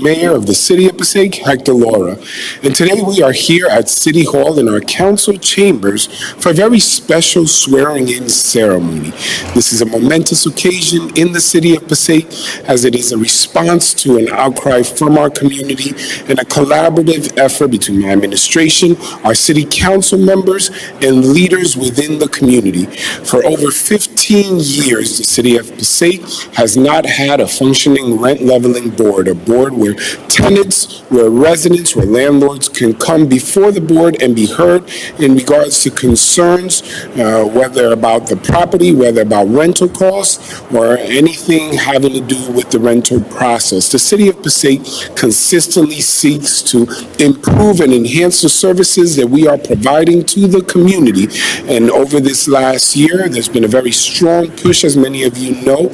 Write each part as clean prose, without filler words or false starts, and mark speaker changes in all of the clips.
Speaker 1: Mayor of the City of Passaic, Hector Lora. And today we are here at City Hall in our council chambers for a very special swearing-in ceremony. This is a momentous occasion in the City of Passaic as it is a response to an outcry from our community and a collaborative effort between my administration, our City Council members, and leaders within the community. For over 15 years, the City of Passaic has not had a functioning rent leveling board, a board where tenants, where residents, where landlords can come before the board and be heard in regards to concerns, whether about the property, whether about rental costs, or anything having to do with the rental process. The City of Passaic consistently seeks to improve and enhance the services that we are providing to the community. And over this last year, there's been a very strong push, as many of you know,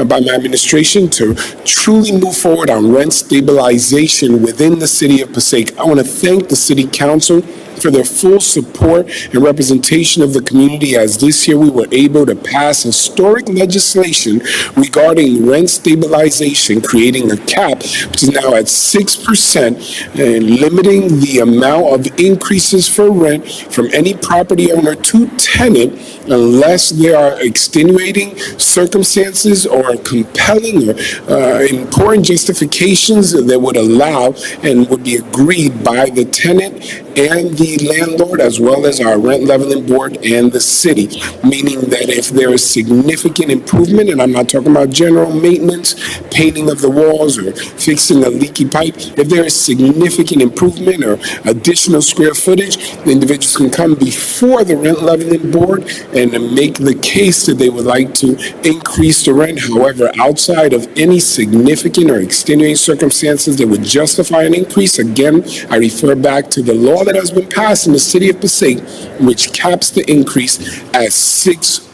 Speaker 1: by my administration to truly move forward on rent stabilization within the City of Passaic. I want to thank the City Council for their full support and representation of the community, as this year we were able to pass historic legislation regarding rent stabilization, creating a cap, which is now at 6%, and limiting the amount of increases for rent from any property owner to tenant unless there are extenuating circumstances or compelling or important justifications that would allow and would be agreed by the tenant and the landlord, as well as our rent leveling board and the city, meaning that if there is significant improvement, and I'm not talking about general maintenance, painting of the walls or fixing a leaky pipe, if there is significant improvement or additional square footage, the individuals can come before the rent leveling board and make the case that they would like to increase the rent. However, outside of any significant or extenuating circumstances that would justify an increase, again, I refer back to the law that has been passed in the City of Passaic, which caps the increase at 6%.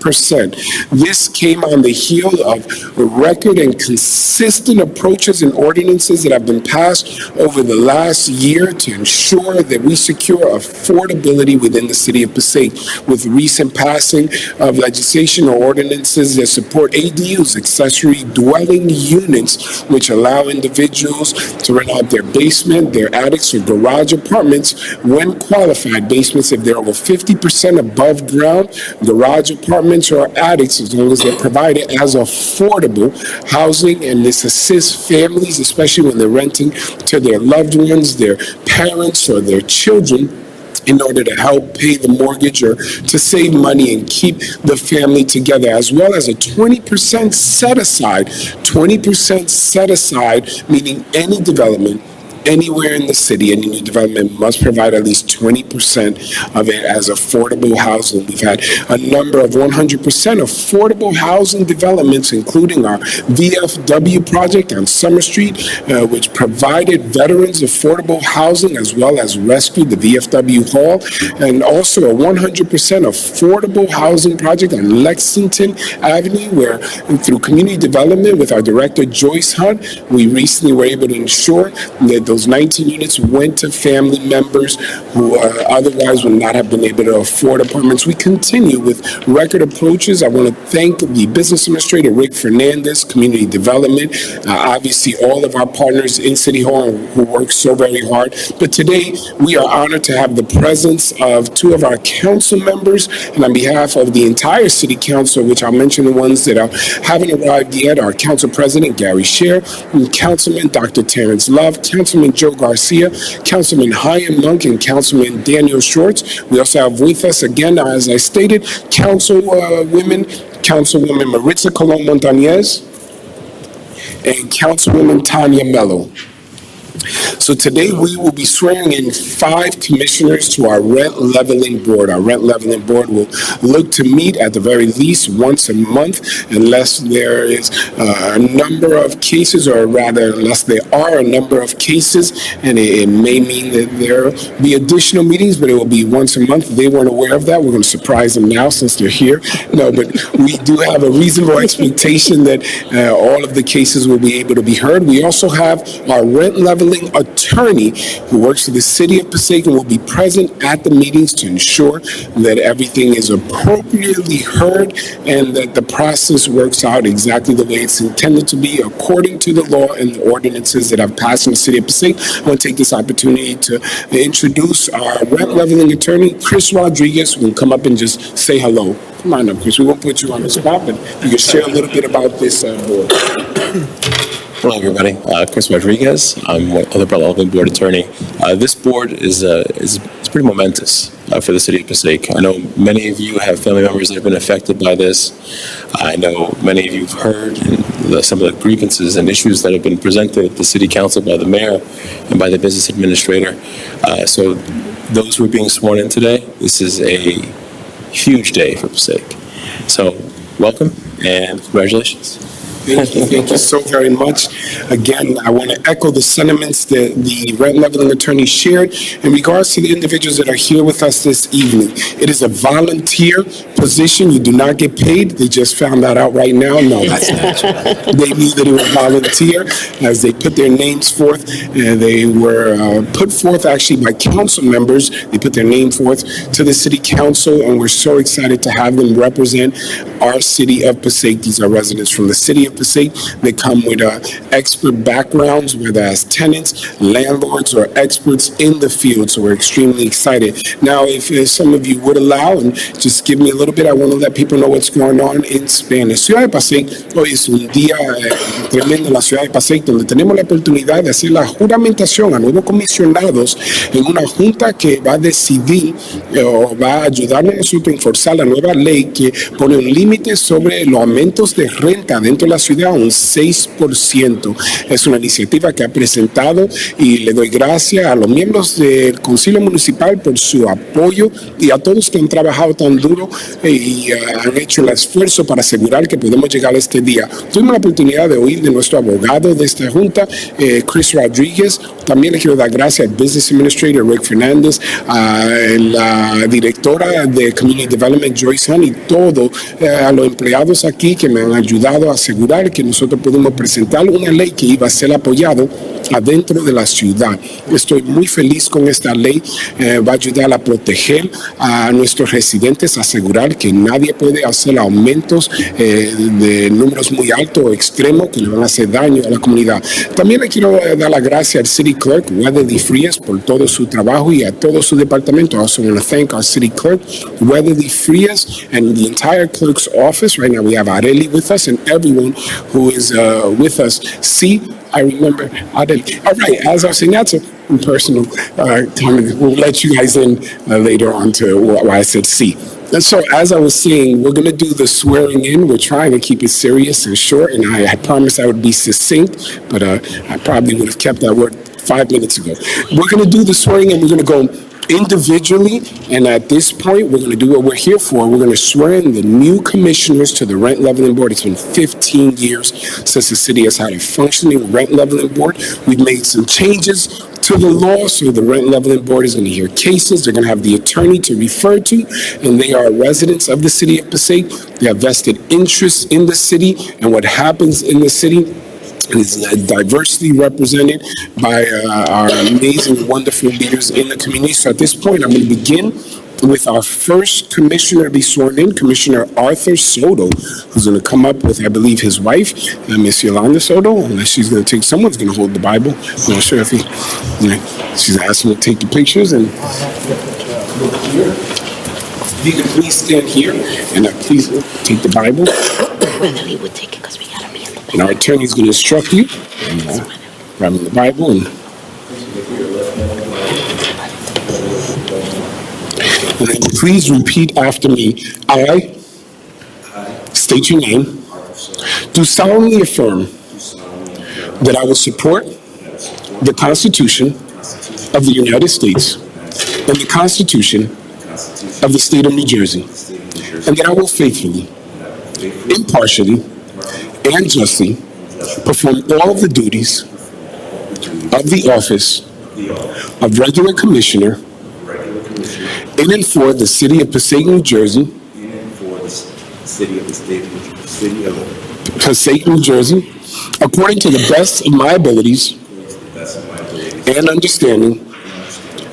Speaker 1: This came on the heel of record and consistent approaches and ordinances that have been passed over the last year to ensure that we secure affordability within the City of Passaic, with recent passing of legislation or ordinances that support ADUs, accessory dwelling units, which allow individuals to rent out their basement, their attics, or garage apartments when qualified. Basements if they're over 50% above ground, garage apartments or attics, as long as they're provided as affordable housing. And this assists families, especially when they're renting to their loved ones, their parents, or their children, in order to help pay the mortgage or to save money and keep the family together, as well as a 20% set aside. 20% set aside, meaning any development anywhere in the city, any new development must provide at least 20% of it as affordable housing. We've had a number of 100% affordable housing developments, including our VFW project on Summer Street, which provided veterans affordable housing as well as rescued the VFW Hall, and also a 100% affordable housing project on Lexington Avenue, where through community development with our director Joyce Hunt, we recently were able to ensure that those 19 units went to family members who otherwise would not have been able to afford apartments. We continue with record approaches. I want to thank the business administrator, Rick Fernandez, community development, obviously all of our partners in City Hall who work so very hard. But today, we are honored to have the presence of two of our council members, and on behalf of the entire City Council, which I'll mention the ones that haven't arrived yet, our Council President, Gary Scher, and Councilman Dr. Terrence Love, Councilman Joe Garcia, Councilman Hyam Monk, and Councilman Daniel Schwartz. We also have with us, again, as I stated, Councilwoman Maritza Colon Montañez and Councilwoman Tanya Mello. So today we will be swearing in 5 commissioners to our Rent Leveling Board. Our Rent Leveling Board will look to meet at the very least once a month, unless there is a number of cases, or rather, unless there are a number of cases, and it may mean that there will be additional meetings, but it will be once a month. They weren't aware of that. We're going to surprise them now since they're here. No, but we do have a reasonable expectation that all of the cases will be able to be heard. We also have our Rent Leveling attorney who works for the city of Passaic and will be present at the meetings to ensure that everything is appropriately heard and that the process works out exactly the way it's intended to be according to the law and the ordinances that have passed in the city of Passaic. I want to take this opportunity to introduce our rent leveling attorney, Chris Rodriguez, who can come up and just say hello. Come on up, Chris. We won't put you on the spot, but you can share a little bit about this board.
Speaker 2: Hello, everybody. Chris Rodriguez. I'm the Rent Leveling Board attorney. This board is pretty momentous for the city of Passaic. I know many of you have family members that have been affected by this. I know many of you have heard some of the grievances and issues that have been presented at the city council by the mayor and by the business administrator. So those who are being sworn in today, this is a huge day for Passaic. So welcome and congratulations.
Speaker 1: Thank you so very much. Again, I want to echo the sentiments that the rent leveling attorney shared in regards to the individuals that are here with us this evening. It is a volunteer position. You do not get paid. They just found that out right now. No, that's not true. They knew that it was volunteer as they put their names forth. They were put forth actually by council members. They put their name forth to the city council, and we're so excited to have them represent our city of Passaic. These are residents from the city of Passaic. They come with expert backgrounds, whether as tenants, landlords, or experts in the field. So we're extremely excited. Now, if some of you would allow, and just give me a little bit, I want to let people know what's going on in Spanish. Ciudad de Passaic, hoy es un día tremendo en la ciudad de Passaic, donde tenemos la oportunidad de hacer la juramentación a nuevos comisionados en una junta que va a decidir o va a ayudarnos a nosotros a enforzar la nueva ley que pone un límite sobre los aumentos de renta dentro de la ciudad a un 6%. Es una iniciativa que ha presentado y le doy gracias a los miembros del Consejo Municipal por su apoyo y a todos que han trabajado tan duro y han hecho el esfuerzo para asegurar que podemos llegar a este día. Tuvimos la oportunidad de oír de nuestro abogado de esta junta, Chris Rodriguez. También le quiero dar gracias al Business Administrator Rick Fernández, a la directora de Community Development Joyce Hunt y todo a los empleados aquí que me han ayudado a asegurar que nosotros podemos presentar una ley que iba a ser apoyado adentro de la ciudad. Estoy muy feliz con esta ley. Va a ayudar a proteger a nuestros residentes, asegurar que nadie puede hacer aumentos de números muy altos o extremos que le van a hacer daño a la comunidad. También le quiero dar las gracias al City Clerk, Weatherly Frias, por todo su trabajo y a todo su departamento. I also want to thank our City Clerk, Weatherly Frias, and the entire clerk's office. Right now we have Areli with us and everyone who is with us. C, I remember. All right, as I was saying, that's a personal comment. We'll let you guys in later on to why I said C. And so, as I was saying, we're going to do the swearing in. We're trying to keep it serious and short, and I promised I would be succinct, but I probably would have kept that word 5 minutes ago. We're going to do the swearing in. We're going to go individually, and at this point, we're going to do what we're here for. We're going to swear in the new commissioners to the Rent Leveling Board. It's been 15 years since the city has had a functioning Rent Leveling Board. We've made some changes to the law, so the Rent Leveling Board is going to hear cases. They're going to have the attorney to refer to, and they are residents of the city of Passaic. They have vested interest in the city and what happens in the city. Is diversely represented by our amazing, wonderful leaders in the community. So at this point, I'm going to begin with our first commissioner to be sworn in, Commissioner Arthur Soto, who's going to come up with, I believe, his wife, Miss Yolanda Soto, unless she's going to take, someone's going to hold the Bible. I'm not sure if she's asking to take the pictures. And if you can please stand here and please take the Bible.
Speaker 3: Really would take it because we got to be in the
Speaker 1: And our attorney is going to instruct you, grabbing the Bible, and then please repeat after me. I state your name. Do solemnly affirm that I will support the Constitution of the United States and the Constitution of the State of New Jersey, and that I will faithfully, impartially, and justly perform all of the duties of the office of regular commissioner in and for the city of Passaic, New Jersey, Passaic, New Jersey, according to the best of my abilities and understanding,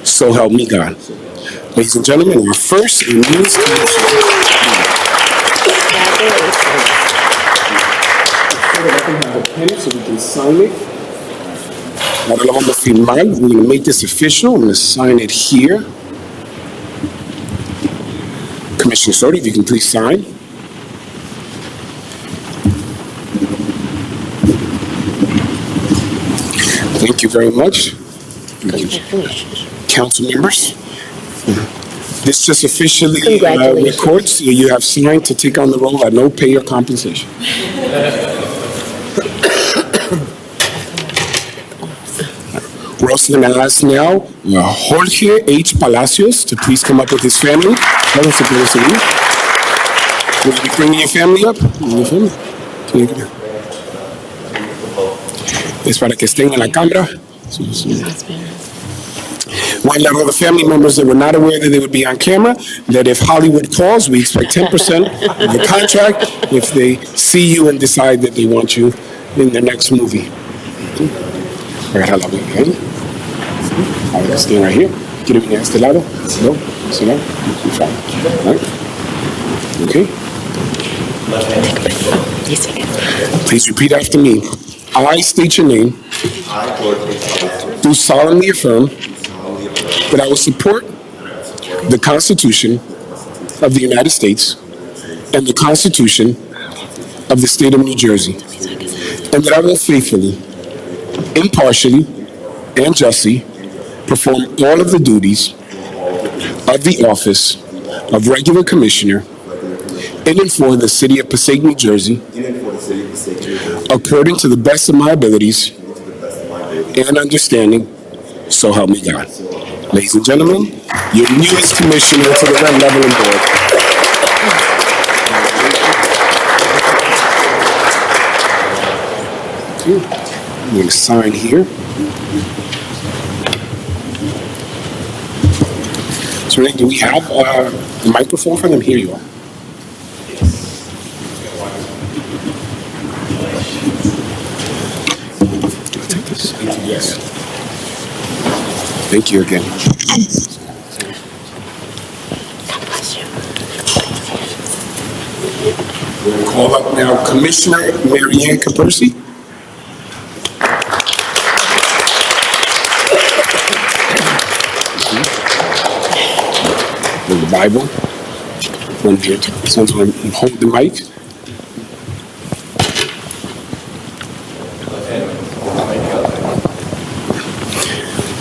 Speaker 1: so help me God. Ladies and gentlemen, our first and newest commissioner. So we can sign it. Ahora lo vamos a firmar. We're going to make this official. I'm going to sign it here. Commissioner Soto, if you can please sign. Thank you very much. Council members, this just officially records you have signed to take on the role at no pay or compensation. We're also going to ask now Jorge H. Palacios to please come up with his family. Will you be bringing your family up? Es para que estén en la cámara. One level of the family members that were not aware that they would be on camera, that if Hollywood calls, we expect 10% of the contract if they see you and decide that they want you in the next movie. Ahora stay right here. ¿Quiere venir a este lado? No? No? Right. Okay. Please repeat after me. I state your name. Do solemnly affirm that I will support the Constitution of the United States and the Constitution of the State of New Jersey, and that I will faithfully, impartially, and justly perform all of the duties of the office of Regular Commissioner in and for the City of Passaic, New Jersey, according to the best of my abilities and understanding, so help me God. Ladies and gentlemen, your newest commissioner to the Rent Leveling Board. I'm going to sign here. So, Renee, do we have a microphone for them? Here you are. Take this. Yes. Thank you again. We're going to call up now Commissioner Marianne Capersi. The Bible. Someone's going to hold the mic.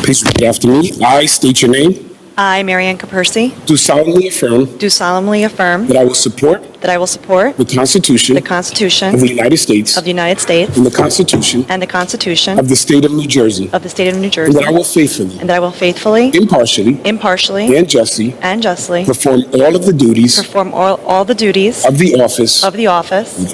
Speaker 1: Please repeat after me. I state your name.
Speaker 4: I, Marianne Capersi,
Speaker 1: Do solemnly affirm
Speaker 4: do solemnly affirm
Speaker 1: that I will support
Speaker 4: that I will support
Speaker 1: the Constitution
Speaker 4: the Constitution
Speaker 1: of the United States
Speaker 4: of the United States
Speaker 1: and the Constitution
Speaker 4: and the Constitution
Speaker 1: of the State of New Jersey,
Speaker 4: of the State of New
Speaker 1: and
Speaker 4: Jersey,
Speaker 1: that I will faithfully,
Speaker 4: and that I will faithfully,
Speaker 1: impartially,
Speaker 4: impartially,
Speaker 1: and justly
Speaker 4: and justly
Speaker 1: perform all of the duties
Speaker 4: perform all the duties
Speaker 1: of the office
Speaker 4: of the office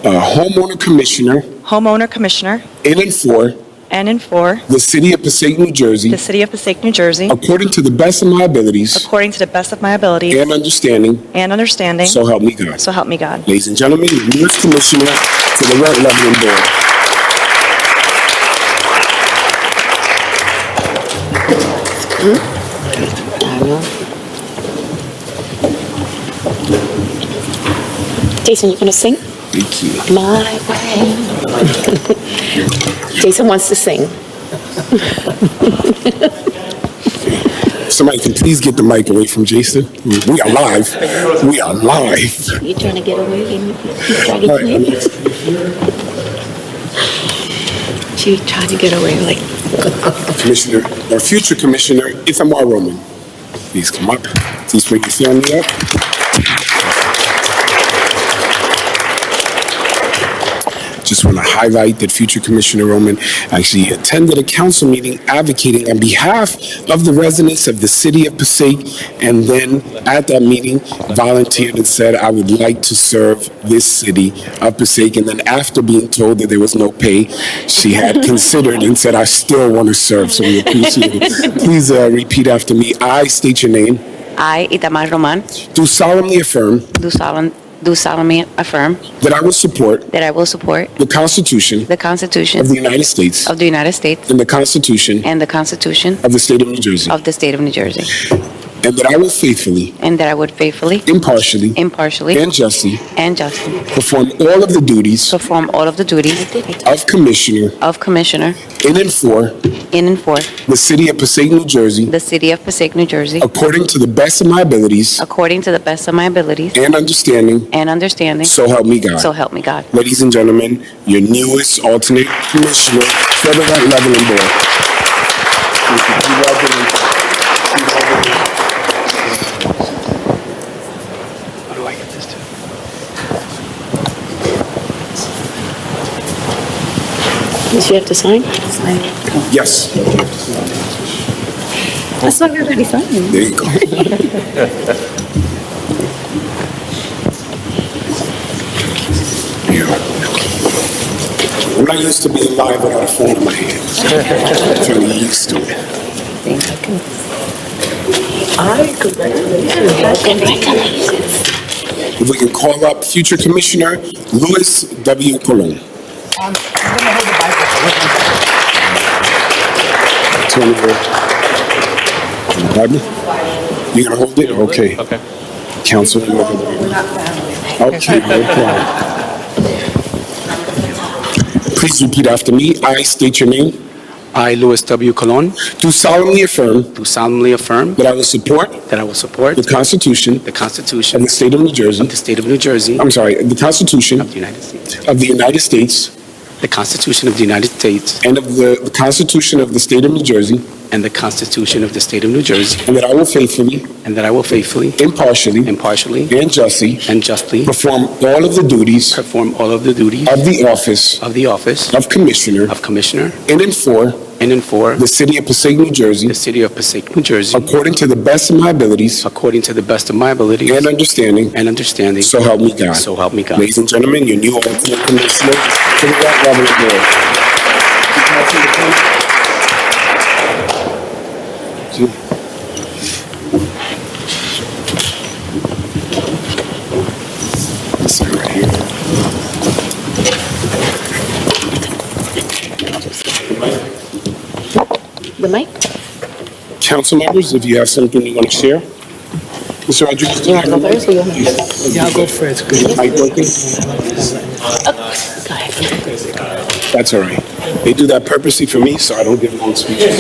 Speaker 1: Homeowner Commissioner
Speaker 4: Homeowner Commissioner
Speaker 1: in and for
Speaker 4: and in for
Speaker 1: the City of Passaic, New Jersey,
Speaker 4: the City of Passaic, New Jersey,
Speaker 1: according to the best of my abilities
Speaker 4: according to the best of my abilities
Speaker 1: and understanding,
Speaker 4: and understanding,
Speaker 1: so help me God.
Speaker 4: so help me God.
Speaker 1: Ladies and gentlemen, the newest commissioner to the Rent Leveling Board.
Speaker 3: Jason, you gonna sing?
Speaker 1: Thank you.
Speaker 3: My way. Jason wants to sing.
Speaker 1: Somebody can please get the mic away from Jason. We are live. We are live.
Speaker 3: You trying to get away? You trying to
Speaker 1: All
Speaker 3: get
Speaker 1: right,
Speaker 3: away? She trying to get away like.
Speaker 1: Commissioner, or future Commissioner Ithamar Roman. Please come up. Please bring your family up. Just want to highlight that future Commissioner Roman actually attended a council meeting advocating on behalf of the residents of the city of Passaic, and then at that meeting volunteered and said, I would like to serve this city of Passaic. And then after being told that there was no pay, she had considered and said, I still want to serve, so we appreciate it. Please repeat after me. I state your name.
Speaker 5: I, Itamar Roman,
Speaker 1: Do solemnly affirm
Speaker 5: do
Speaker 3: do solemnly affirm
Speaker 1: that I will support
Speaker 3: that I will support
Speaker 1: the Constitution
Speaker 3: the Constitution
Speaker 1: of the United States
Speaker 3: of the United States
Speaker 1: and the Constitution
Speaker 3: and the Constitution
Speaker 1: of the State of New Jersey,
Speaker 3: of the State of New Jersey,
Speaker 1: and that I will faithfully,
Speaker 3: and that I would faithfully,
Speaker 1: impartially,
Speaker 3: impartially,
Speaker 1: and justly
Speaker 3: and justly
Speaker 1: perform all of the duties
Speaker 3: perform all of the duties
Speaker 1: of Commissioner
Speaker 3: of Commissioner
Speaker 1: in and for
Speaker 3: the
Speaker 1: City of Passaic, New Jersey,
Speaker 3: the City of Passaic, New Jersey,
Speaker 1: according to the best of my abilities
Speaker 3: according to the best of my abilities
Speaker 1: and understanding,
Speaker 3: and understanding,
Speaker 1: so help me God.
Speaker 3: so help me God.
Speaker 1: Ladies and gentlemen, your newest alternate commissioner for the Rent Leveling Board. Congratulations.
Speaker 5: How do I get this to?
Speaker 3: Does she have to sign?
Speaker 1: Yes,
Speaker 3: That's not everybody signing.
Speaker 1: there you go. Yeah. I'm not used to being live without a phone in my hand. I'm trying to get used to it.
Speaker 3: Congratulations.
Speaker 1: If we can call up future Commissioner Louis W. Colon. Pardon? You gonna hold it? Okay.
Speaker 2: Okay.
Speaker 1: Council. Okay, no problem. Please repeat after me. I state your name.
Speaker 5: I, Louis W. Colon,
Speaker 1: Do solemnly affirm
Speaker 5: do solemnly affirm
Speaker 1: that I will support
Speaker 5: that I will support
Speaker 1: the Constitution
Speaker 5: the
Speaker 1: of
Speaker 5: Constitution
Speaker 1: the State of New Jersey.
Speaker 5: of the State of New Jersey
Speaker 1: I'm sorry, the Constitution
Speaker 5: of the United States,
Speaker 1: of the United States
Speaker 5: the Constitution of the United States,
Speaker 1: and of the Constitution of the State of New Jersey,
Speaker 5: and the Constitution of the State of New Jersey,
Speaker 1: and that I will faithfully,
Speaker 5: and that I will faithfully,
Speaker 1: impartially,
Speaker 5: impartially,
Speaker 1: and justly
Speaker 5: and justly
Speaker 1: perform all of the duties
Speaker 5: perform all of the duties
Speaker 1: of the office
Speaker 5: of the office
Speaker 1: of Commissioner
Speaker 5: of Commissioner
Speaker 1: in and for
Speaker 5: in and for
Speaker 1: the City of Passaic, New Jersey,
Speaker 5: the City of Passaic, New Jersey,
Speaker 1: according to the best of my abilities
Speaker 5: according to the best of my abilities
Speaker 1: and understanding,
Speaker 5: and understanding,
Speaker 1: so help me God.
Speaker 5: so help me God.
Speaker 1: Ladies and gentlemen, your new alternate commissioner to the Rent Leveling Board. This right here.
Speaker 3: The mic?
Speaker 1: Council members, if you have something you want to share. Mr. Rodriguez, do
Speaker 3: You
Speaker 1: you
Speaker 3: want
Speaker 1: have
Speaker 3: to go
Speaker 1: any?
Speaker 3: first or you want me to?
Speaker 5: Yeah, I'll go first.
Speaker 1: Mic working?
Speaker 3: Go ahead.
Speaker 1: That's all right. They do that purposely for me, so I don't give long speeches.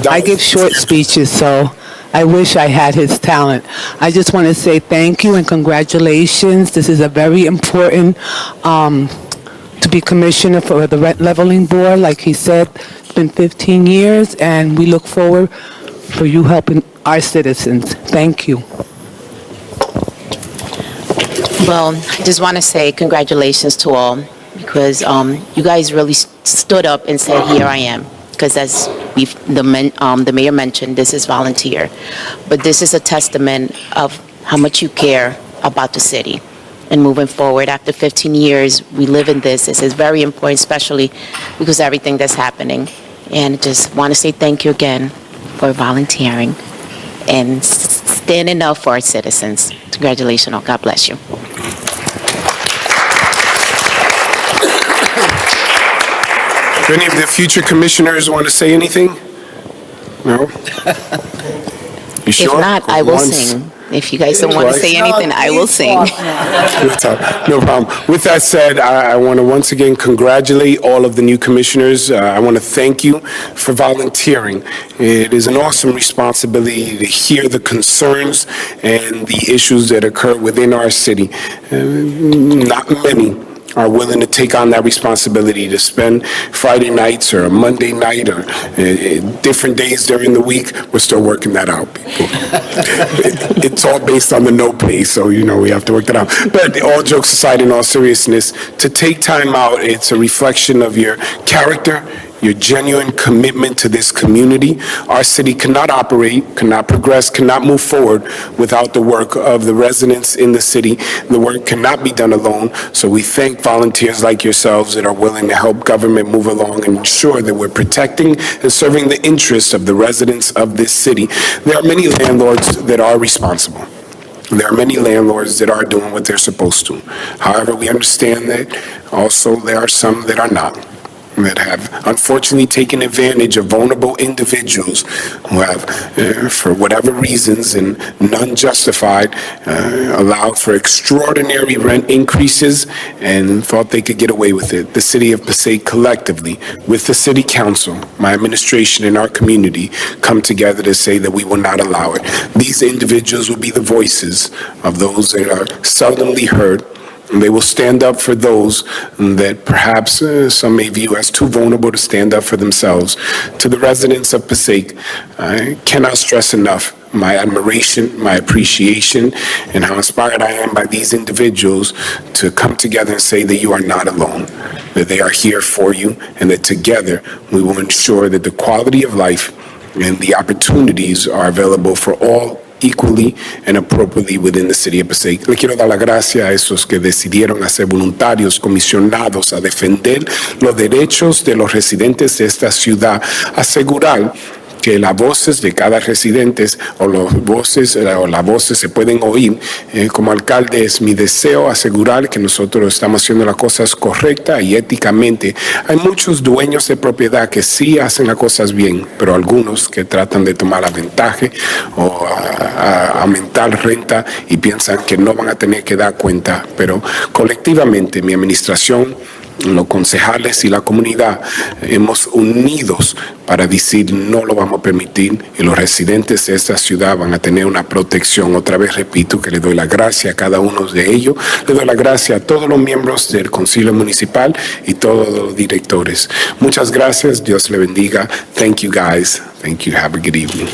Speaker 6: I give short speeches, so I wish I had his talent. I just want to say thank you and congratulations. This is a very important to be commissioner for the Rent Leveling Board. Like he said, it's been 15 years, and we look forward for you helping our citizens. Thank you.
Speaker 3: Well, I just want to say congratulations to all because you guys really stood up and said, here I am. Because as the mayor mentioned, this is volunteer. But this is a testament of how much you care about the city. And moving forward, after 15 years, we live in this. This is very important, especially because of everything that's happening. And just want to say thank you again for volunteering and standing up for our citizens. Congratulations. Oh, God bless you.
Speaker 1: Do any of the future commissioners want to say anything? No? You sure?
Speaker 3: If not, I will
Speaker 1: Once.
Speaker 3: sing. If you guys don't want to
Speaker 1: Twice.
Speaker 3: say anything, I will sing.
Speaker 1: No problem. With that said, I want to once again congratulate all of the new commissioners. I want to thank you for volunteering. It is an awesome responsibility to hear the concerns and the issues that occur within our city. Not many are willing to take on that responsibility to spend Friday nights or a Monday night or different days during the week. We're still working that out, people. It's all based on the no pay, so, we have to work that out. But all jokes aside, in all seriousness, to take time out, it's a reflection of your character, your genuine commitment to this community. Our city cannot operate, cannot progress, cannot move forward without the work of the residents in the city. The work cannot be done alone, so we thank volunteers like yourselves that are willing to help government move along and ensure that we're protecting and serving the interests of the residents of this city. There are many landlords that are responsible. There are many landlords that are doing what they're supposed to. However, we understand that also there are some that are not, that have unfortunately taken advantage of vulnerable individuals who have, for whatever reasons and none justified, allowed for extraordinary rent increases and thought they could get away with it. The city of Passaic collectively, with the city council, my administration, and our community, come together to say that we will not allow it. These individuals will be the voices of those that are seldomly heard. And they will stand up for those that perhaps some may view as too vulnerable to stand up for themselves. To the residents of Passaic, I cannot stress enough my admiration, my appreciation, and how inspired I am by these individuals to come together and say that you are not alone, that they are here for you, and that together we will ensure that the quality of life and the opportunities are available for all equally and appropriately within the city of Passaic. Le quiero dar las gracias a esos que decidieron a ser voluntarios, comisionados a defender los derechos de los residentes de esta ciudad, asegurar que las voces de cada residente o las voces se pueden oír. Como alcalde es mi deseo asegurar que nosotros estamos haciendo las cosas correctas y éticamente. Hay muchos dueños de propiedad que sí hacen las cosas bien, pero algunos que tratan de tomar la ventaja o aumentar renta y piensan que no van a tener que dar cuenta. Pero colectivamente mi administración, los concejales y la comunidad hemos unidos para decir no lo vamos a permitir y los residentes de esta ciudad van a tener una protección. Otra vez repito que le doy las gracias a cada uno de ellos, le doy las gracias a todos los miembros del Consejo Municipal y todos los directores. Muchas gracias, Dios le bendiga. Thank you guys. Thank you. Have a good evening.